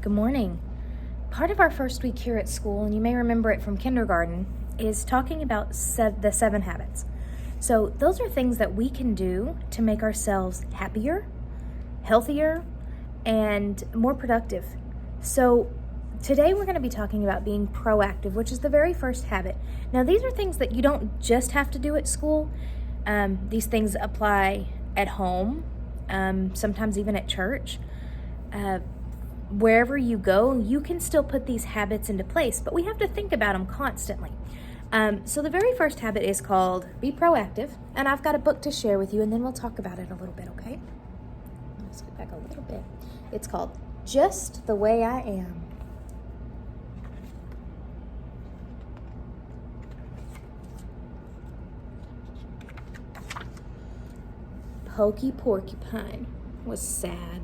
Good morning. Part of our first week here at school, and you may remember it from kindergarten, is talking about the 7 habits. So those are things that we can do to make ourselves happier, healthier, and more productive. So today we're going to be talking about being proactive, which is the very first habit. Now these are things that you don't just have to do at school. These things apply at home, sometimes even at church. Wherever you go, you can still put these habits into place, but we have to think about them constantly. So the very first habit is called Be Proactive, and I've got a book to share with you, and then we'll talk about it a little bit, okay? Let's get back a little bit. It's called Just the Way I Am. Pokey Porcupine was sad.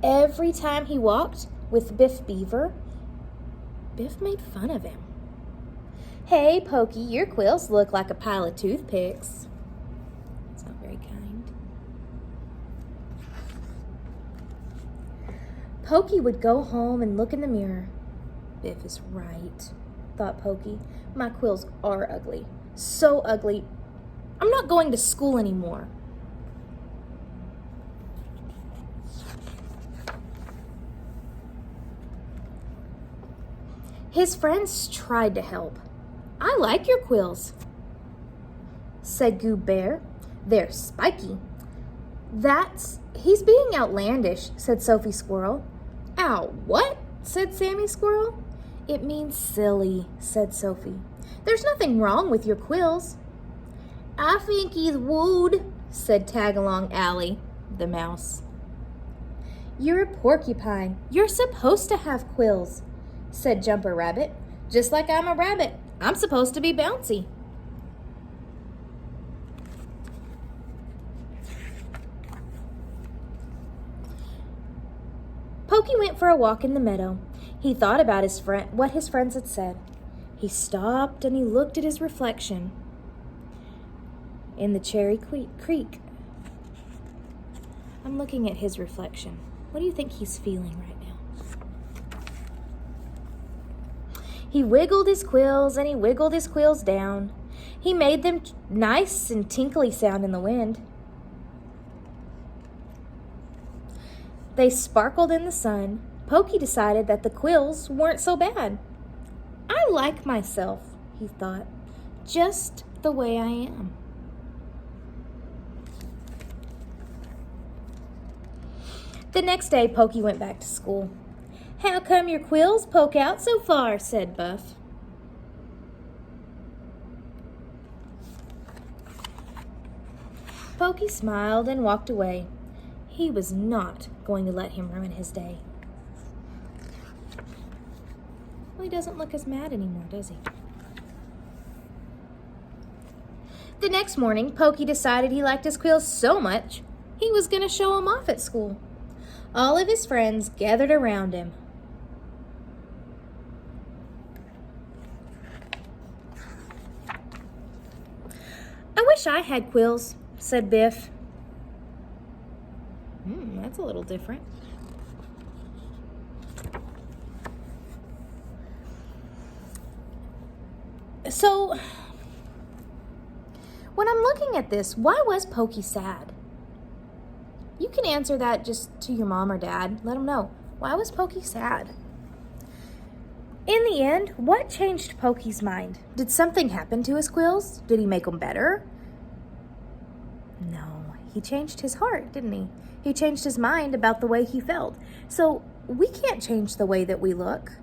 Every time he walked with Biff Beaver, Biff made fun of him. Hey, Pokey, your quills look like a pile of toothpicks. It's not very kind. Pokey would go home and look in the mirror. Biff is right, thought Pokey. My quills are ugly. So ugly. I'm not going to school anymore. His friends tried to help. I like your quills, said Goob Bear. They're spiky. He's being outlandish, said Sophie Squirrel. Ow, what? Said Sammy Squirrel. It means silly, said Sophie. There's nothing wrong with your quills. I think he's wood, said Tagalong Allie, the mouse. You're a porcupine. You're supposed to have quills, said Jumper Rabbit. Just like I'm a rabbit, I'm supposed to be bouncy. Pokey went for a walk in the meadow. He thought about what his friends had said. He stopped and he looked at his reflection in the Cherry Creek. I'm looking at his reflection. What do you think he's feeling right now? He wiggled his quills and he wiggled his quills down. He made them nice and tinkly sound in the wind. They sparkled in the sun. Pokey decided that the quills weren't so bad. I like myself, he thought, just the way I am. The next day, Pokey went back to school. How come your quills poke out so far? Said Buff. Pokey smiled and walked away. He was not going to let him ruin his day. Well, he doesn't look as mad anymore, does he? The next morning, Pokey decided he liked his quills so much, he was going to show them off at school. All of his friends gathered around him. I wish I had quills, said Biff. That's a little different. So, when I'm looking at this, why was Pokey sad? You can answer that just to your mom or dad. Let them know. Why was Pokey sad? In the end, what changed Pokey's mind? Did something happen to his quills? Did he make them better? No, he changed his heart, didn't he? He changed his mind about the way he felt. So we can't change the way that we look.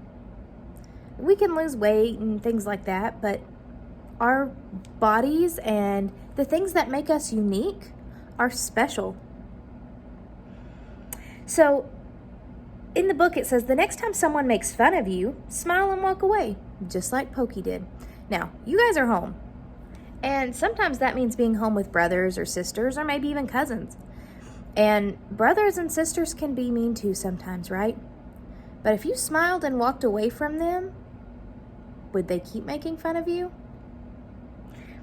We can lose weight and things like that, but our bodies and the things that make us unique are special. So in the book it says, the next time someone makes fun of you, smile and walk away, just like Pokey did. Now, you guys are home. And sometimes that means being home with brothers or sisters or maybe even cousins. And brothers and sisters can be mean too sometimes, right? But if you smiled and walked away from them, would they keep making fun of you?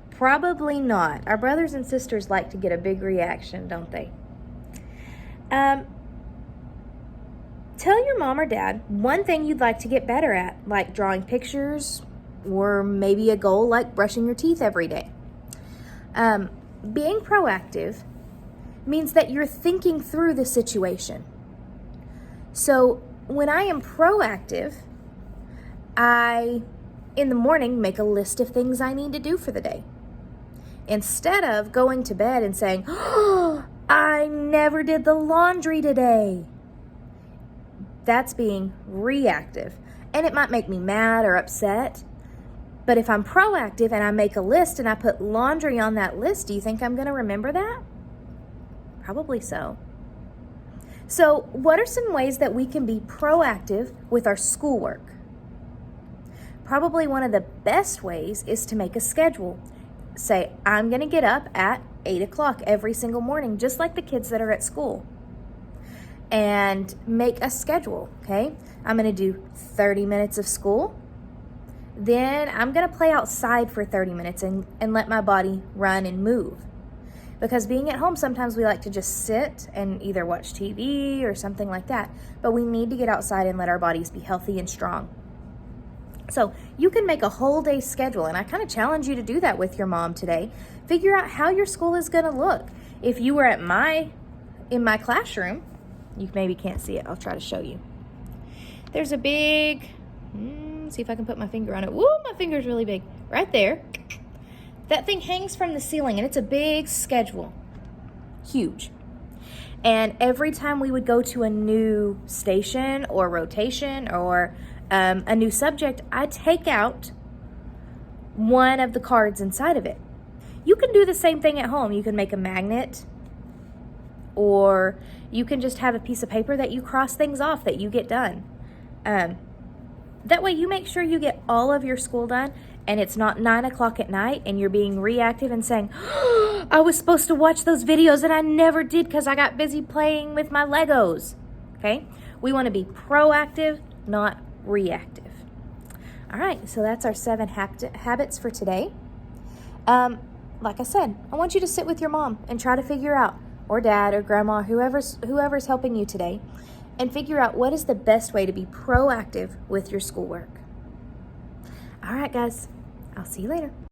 Probably not. Our brothers and sisters like to get a big reaction, don't they? Tell your mom or dad one thing you'd like to get better at, like drawing pictures, or maybe a goal like brushing your teeth every day. Being proactive means that you're thinking through the situation. So when I am proactive, in the morning, make a list of things I need to do for the day. Instead of going to bed and saying, "Oh, I never did the laundry today." That's being reactive. And it might make me mad or upset. But if I'm proactive and I make a list and I put laundry on that list, do you think I'm going to remember that? Probably so. So, what are some ways that we can be proactive with our schoolwork? Probably one of the best ways is to make a schedule. Say, I'm going to get up at 8 o'clock every single morning, just like the kids that are at school. And make a schedule, okay? I'm going to do 30 minutes of school. Then I'm going to play outside for 30 minutes and let my body run and move. Because being at home, sometimes we like to just sit and either watch TV or something like that. But we need to get outside and let our bodies be healthy and strong. So you can make a whole day schedule, and I kind of challenge you to do that with your mom today. Figure out how your school is going to look. If you were in my classroom, you maybe can't see it. I'll try to show you. There's a big, see if I can put my finger on it. Woo, my finger's really big. Right there. That thing hangs from the ceiling, and it's a big schedule. Huge. And every time we would go to a new station or rotation or a new subject, I take out one of the cards inside of it. You can do the same thing at home. You can make a magnet, or you can just have a piece of paper that you cross things off that you get done. That way you make sure you get all of your school done, and it's not 9 o'clock at night and you're being reactive and saying, "Oh, I was supposed to watch those videos and I never did because I got busy playing with my Legos." Okay? We want to be proactive, not reactive. All right, so that's our 7 habits for today. Like I said, I want you to sit with your mom and try to figure out, or dad or grandma, whoever's helping you today, and figure out what is the best way to be proactive with your schoolwork. All right, guys, I'll see you later.